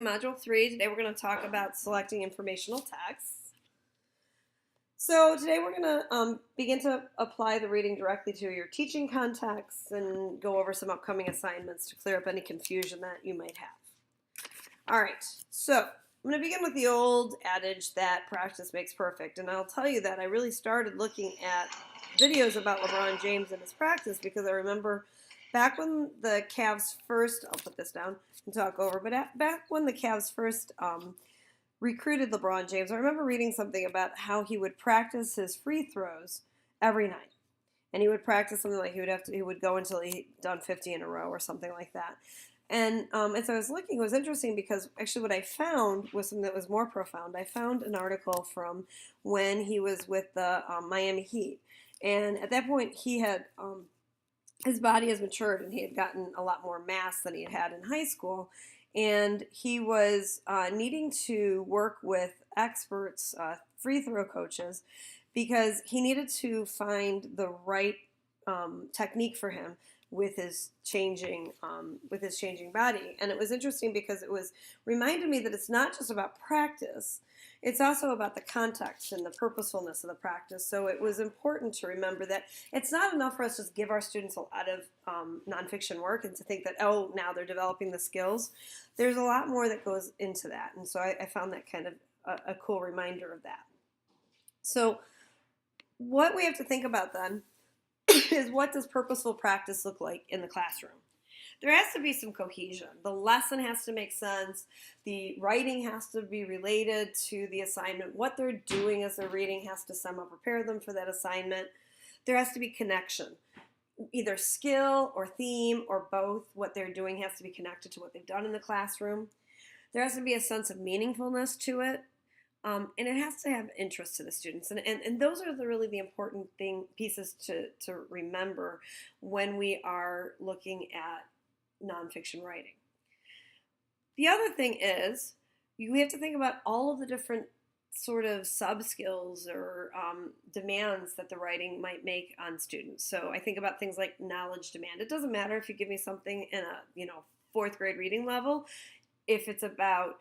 Module 3. Today we're going to talk about selecting informational texts. So today we're going to begin to apply the reading directly to your teaching context and go over some upcoming assignments to clear up any confusion that you might have. All right, so I'm going to begin with the old adage that practice makes perfect, and I'll tell you that I really started looking at videos about LeBron James and his practice because I remember back when the Cavs first, I'll put this down and talk over, but back when the Cavs first recruited LeBron James, I remember reading something about how he would practice his free throws every night. And he would practice something like he would go until he'd done 50 in a row or something like that. And as I was looking, it was interesting because actually what I found was something that was more profound. I found an article from when he was with the Miami Heat. And at that point, he had his body has matured and he had gotten a lot more mass than he had in high school. And he was needing to work with experts, free throw coaches, because he needed to find the right technique for him with his changing body. And it was interesting because it was reminded me that it's not just about practice, it's also about the context and the purposefulness of the practice. So it was important to remember that it's not enough for us to just give our students a lot of nonfiction work and to think that, oh, now they're developing the skills. There's a lot more that goes into that. And so I found that kind of a cool reminder of that. So what we have to think about then is, what does purposeful practice look like in the classroom? There has to be some cohesion. The lesson has to make sense. The writing has to be related to the assignment. What they're doing as they're reading has to somehow prepare them for that assignment. There has to be connection. Either skill or theme or both. What they're doing has to be connected to what they've done in the classroom. There has to be a sense of meaningfulness to it. And it has to have interest to the students. And those are really the important pieces to remember when we are looking at nonfiction writing. The other thing is, we have to think about all of the different sort of sub-skills or demands that the writing might make on students. So I think about things like knowledge demand. It doesn't matter if you give me something in a fourth grade reading level, if it's about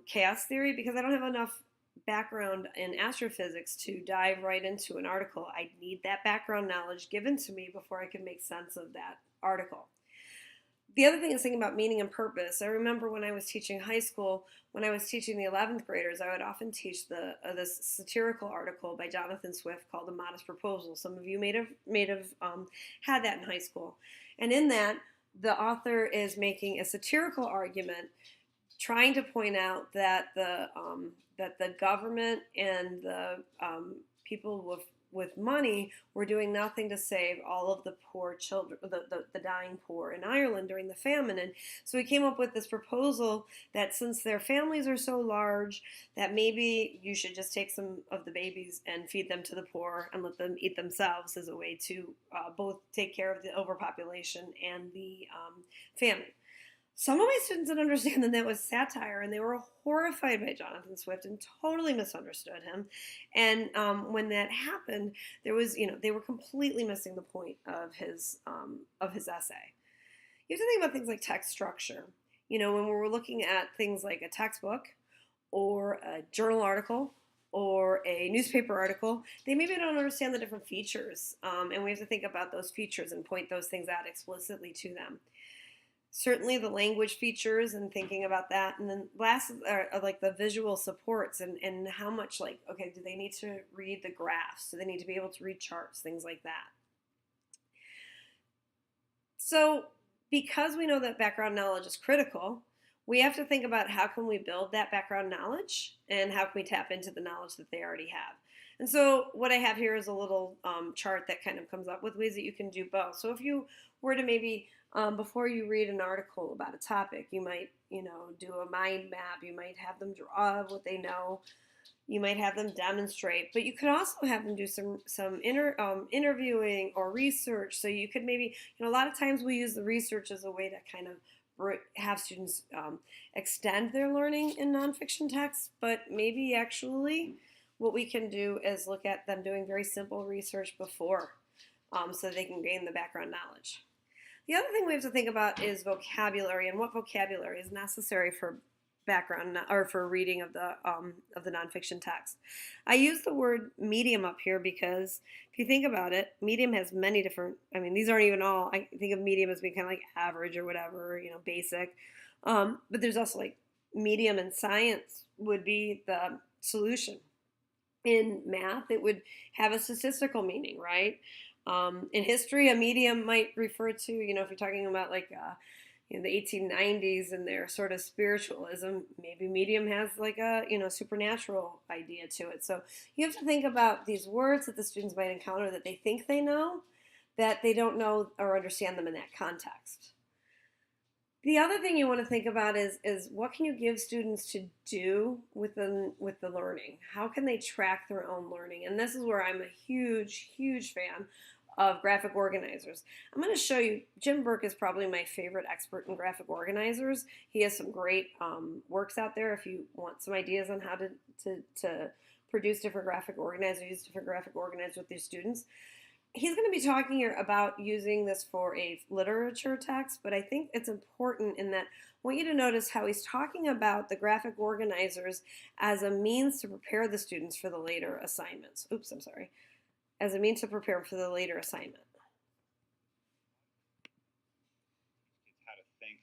chaos theory, because I don't have enough background in astrophysics to dive right into an article. I need that background knowledge given to me before I can make sense of that article. The other thing is thinking about meaning and purpose. I remember when I was teaching high school, when I was teaching the 11th graders, I would often teach this satirical article by Jonathan Swift called "A Modest Proposal." Some of you may have had that in high school. And in that, the author is making a satirical argument trying to point out that the government and the people with money were doing nothing to save all of the poor children, the dying poor in Ireland during the famine. And so he came up with this proposal that since their families are so large, that maybe you should just take some of the babies and feed them to the poor and let them eat themselves as a way to both take care of the overpopulation and the famine. Some of my students didn't understand that was satire, and they were horrified by Jonathan Swift and totally misunderstood him. And when that happened, there was, they were completely missing the point of his essay. You have to think about things like text structure. When we're looking at things like a textbook or a journal article or a newspaper article, they maybe don't understand the different features, and we have to think about those features and point those things out explicitly to them. Certainly the language features and thinking about that. And then last are like the visual supports and how much, like, okay, do they need to read the graphs? Do they need to be able to read charts? Things like that. So because we know that background knowledge is critical, we have to think about how can we build that background knowledge and how can we tap into the knowledge that they already have. And so what I have here is a little chart that kind of comes up with ways that you can do both. So if you were to maybe, before you read an article about a topic, you might, do a mind map. You might have them draw what they know. You might have them demonstrate. But you could also have them do some interviewing or research. So you could maybe, a lot of times we use the research as a way to kind of have students extend their learning in nonfiction texts, but maybe actually what we can do is look at them doing very simple research before so they can gain the background knowledge. The other thing we have to think about is vocabulary and what vocabulary is necessary for background or for reading of the nonfiction text. I use the word medium up here because if you think about it, medium has many different. I mean, these aren't even all. I think of medium as being kind of like average or whatever, basic. But there's also like medium in science would be the solution. In math, it would have a statistical meaning, right? In history, a medium might refer to, if you're talking about like in the 1890s and their sort of spiritualism, maybe medium has like a, supernatural idea to it. So you have to think about these words that the students might encounter that they think they know, that they don't know or understand them in that context. The other thing you want to think about is what can you give students to do with the learning? How can they track their own learning? And this is where I'm a huge, huge fan of graphic organizers. I'm going to show you, Jim Burke is probably my favorite expert in graphic organizers. He has some great works out there if you want some ideas on how to produce different graphic organizers, use different graphic organizers with your students. He's going to be talking here about using this for a literature text, but I think it's important in that I want you to notice how he's talking about the graphic organizers as a means to prepare the students for the later assignments. Oops, I'm sorry. As a means to prepare for the later assignment. How to think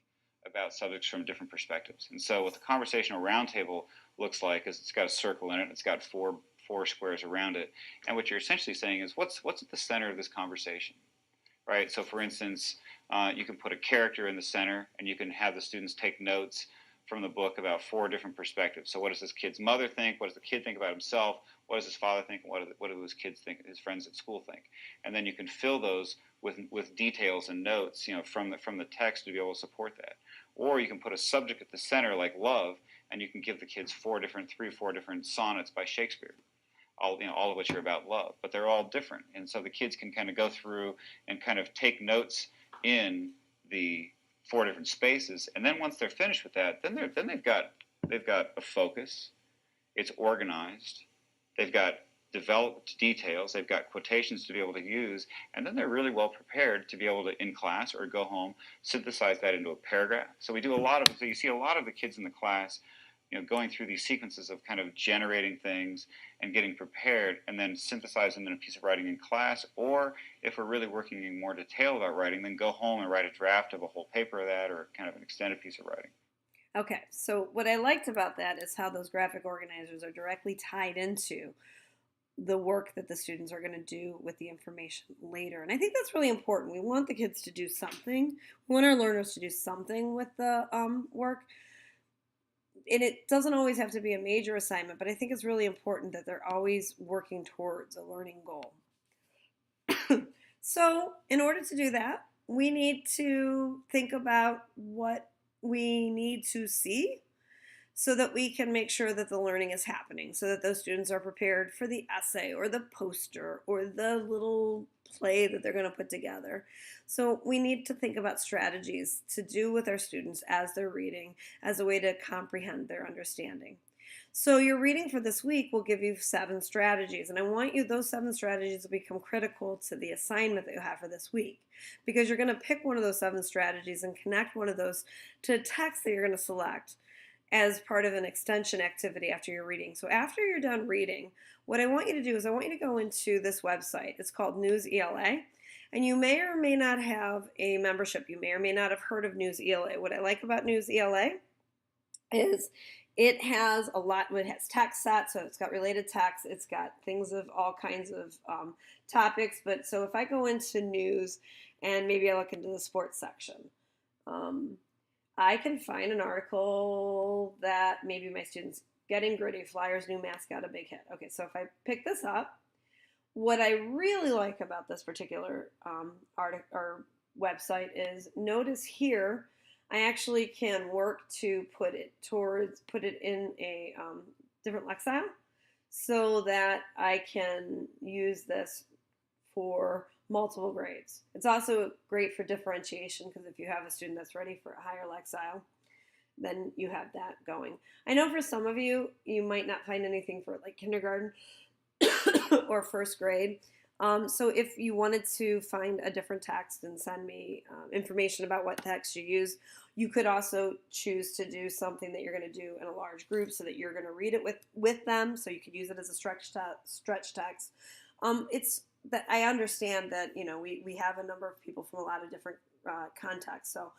about subjects from different perspectives. And so what the conversational roundtable looks like is it's got a circle in it. It's got four squares around it. And what you're essentially saying is what's at the center of this conversation, right? So for instance, you can put a character in the center and you can have the students take notes from the book about 4 different perspectives. So what does this kid's mother think? What does the kid think about himself? What does his father think? What do his kids think? His friends at school think? And then you can fill those with details and notes, from the text to be able to support that. Or you can put a subject at the center like love, and you can give the kids 4 different sonnets by Shakespeare. All of which are about love, but they're all different. And so the kids can kind of go through and kind of take notes in the 4 different spaces. And then once they're finished with that, then they've got a focus. It's organized. They've got developed details. They've got quotations to be able to use. And then they're really well prepared to be able to, in class or go home, synthesize that into a paragraph. So you see a lot of the kids in the class going through these sequences of kind of generating things and getting prepared and then synthesizing them in a piece of writing in class. Or if we're really working in more detail about writing, then go home and write a draft of a whole paper of that or kind of an extended piece of writing. Okay, so what I liked about that is how those graphic organizers are directly tied into the work that the students are going to do with the information later. And I think that's really important. We want the kids to do something. We want our learners to do something with the work. And it doesn't always have to be a major assignment, but I think it's really important that they're always working towards a learning goal. So in order to do that, we need to think about what we need to see so that we can make sure that the learning is happening, so that those students are prepared for the essay or the poster or the little play that they're going to put together. So we need to think about strategies to do with our students as they're reading as a way to comprehend their understanding. So your reading for this week will give you 7 strategies, and I want those 7 strategies to become critical to the assignment that you have for this week, because you're going to pick one of those 7 strategies and connect one of those to a text that you're going to select as part of an extension activity after you're reading. So after you're done reading, what I want you to do is I want you to go into this website. It's called News ELA, and you may or may not have a membership. You may or may not have heard of News ELA. What I like about News ELA is it has a lot. It has text sets, so it's got related text. It's got things of all kinds of topics. But so if I go into news and maybe I look into the sports section, I can find an article that maybe my students getting gritty, Flyers new mascot, a big hit. Okay, so if I pick this up, what I really like about this particular article or website is notice here I actually can work to put it in a different lexile so that I can use this for multiple grades. It's also great for differentiation because if you have a student that's ready for a higher lexile, then you have that going. I know for some of you, you might not find anything for like kindergarten or first grade. So if you wanted to find a different text and send me information about what text you use, you could also choose to do something that you're going to do in a large group so that you're going to read it with them, so you could use it as a stretch text. It's that I understand that we have a number of people from a lot of different contexts, so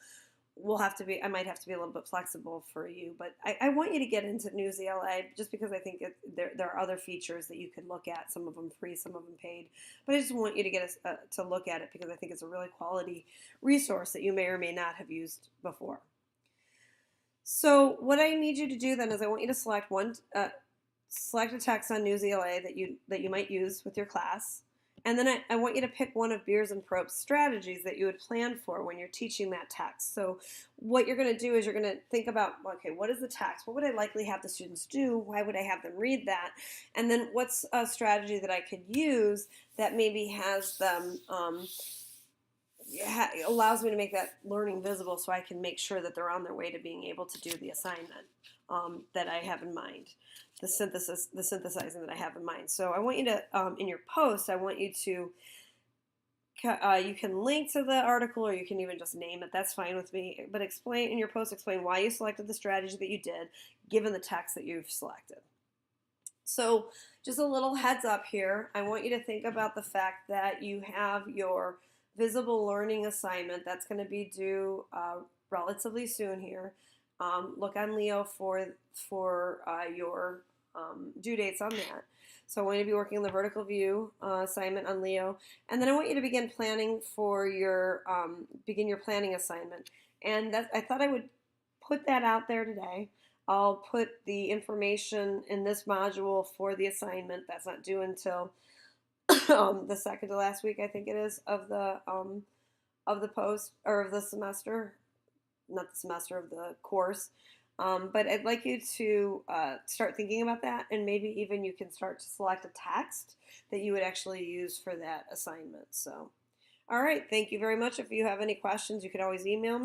I might have to be a little bit flexible for you, but I want you to get into Newsela just because I think there are other features that you could look at, some of them free, some of them paid, but I just want you to get to look at it because I think it's a really quality resource that you may or may not have used before. So what I need you to do then is I want you to select select a text on Newsela that you might use with your class. And then I want you to pick one of Beers and Probst's strategies that you would plan for when you're teaching that text. So what you're going to do is you're going to think about, okay, what is the text? What would I likely have the students do? Why would I have them read that? And then what's a strategy that I could use that maybe has them, allows me to make that learning visible so I can make sure that they're on their way to being able to do the assignment that I have in mind. The synthesizing that I have in mind. So I want you to, in your post, I want you to, you can link to the article or you can even just name it. That's fine with me. But in your post, explain why you selected the strategy that you did, given the text that you've selected. So just a little heads up here. I want you to think about the fact that you have your visible learning assignment that's going to be due relatively soon here. Look on Leo for your due dates on that. So I want you to be working on the vertical view assignment on Leo, and then I want you to begin planning for your planning assignment. And I thought I would put that out there today. I'll put the information in this module for the assignment. That's not due until the second to last week, I think it is, of the post or of the semester, not the semester, of the course. But I'd like you to start thinking about that, and maybe even you can start to select a text that you would actually use for that assignment. So, all right, thank you very much. If you have any questions, you can always email me.